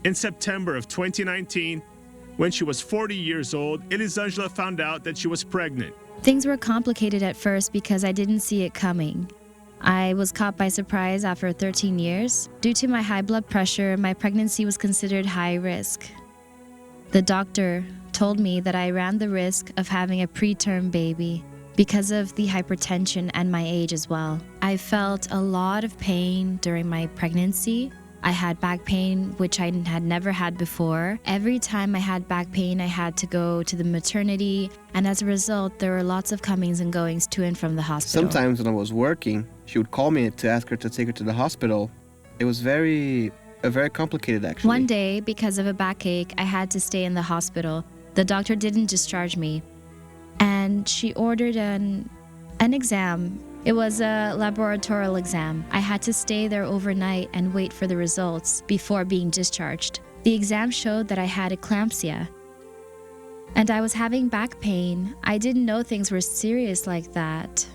In September of 2019, when she was 40 years old, Elisangela found out that she was pregnant. Things were complicated at first because I didn't see it coming. I was caught by surprise after 13 years. Due to my high blood pressure, my pregnancy was considered high risk. The doctor told me that I ran the risk of having a preterm baby because of the hypertension and my age as well. I felt a lot of pain during my pregnancy. I had back pain, which I had never had before. Every time I had back pain, I had to go to the maternity, and as a result, there were lots of comings and goings to and from the hospital. Sometimes when I was working, she would call me to ask her to take her to the hospital. It was very complicated, actually. One day, because of a backache, I had to stay in the hospital. The doctor didn't discharge me, and she ordered an exam. It was a laboratorial exam. I had to stay there overnight and wait for the results before being discharged. The exam showed that I had eclampsia, and I was having back pain. I didn't know things were serious like that.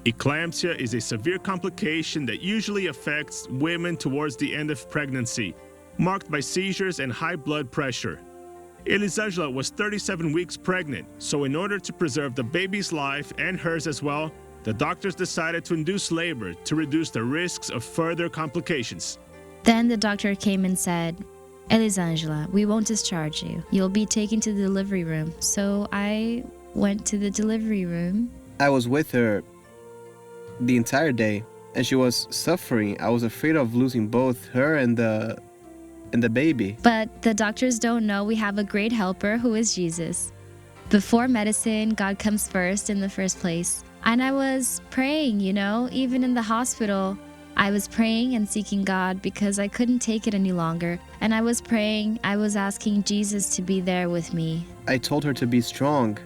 Eclampsia is a severe complication that usually affects women towards the end of pregnancy, marked by seizures and high blood pressure. Elisangela was 37 weeks pregnant, so in order to preserve the baby's life and hers as well, the doctors decided to induce labor to reduce the risks of further complications. Then the doctor came and said, "Elisangela, we won't discharge you. You'll be taken to the delivery room." So I went to the delivery room. I was with her the entire day, and she was suffering. I was afraid of losing both her and the baby. But the doctors don't know we have a great helper who is Jesus. Before medicine, God comes first in the first place. And I was praying, even in the hospital. I was praying and seeking God because I couldn't take it any longer. And I was praying, I was asking Jesus to be there with me. I told her to be strong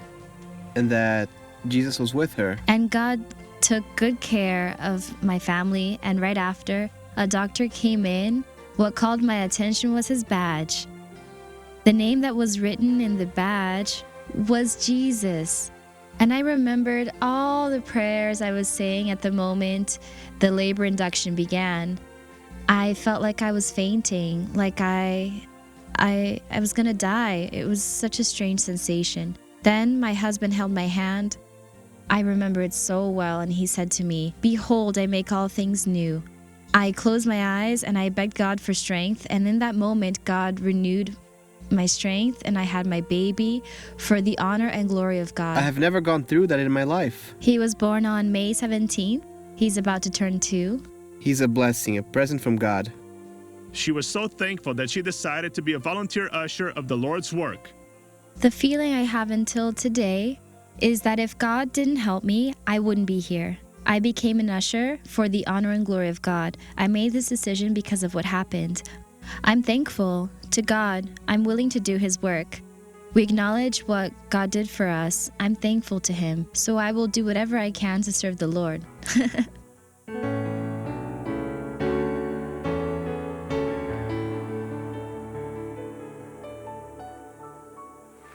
and that Jesus was with her. And God took good care of my family, and right after, a doctor came in. What called my attention was his badge. The name that was written in the badge was Jesus. And I remembered all the prayers I was saying at the moment the labor induction began. I felt like I was fainting, like I was gonna die. It was such a strange sensation. Then my husband held my hand. I remember it so well, and he said to me, "Behold, I make all things new." I closed my eyes and I begged God for strength, and in that moment, God renewed my strength, and I had my baby for the honor and glory of God. I have never gone through that in my life. He was born on May 17th. He's about to turn 2. He's a blessing, a present from God. She was so thankful that she decided to be a volunteer usher of the Lord's work. The feeling I have until today is that if God didn't help me, I wouldn't be here. I became an usher for the honor and glory of God. I made this decision because of what happened. I'm thankful to God. I'm willing to do His work. We acknowledge what God did for us. I'm thankful to Him. So I will do whatever I can to serve the Lord.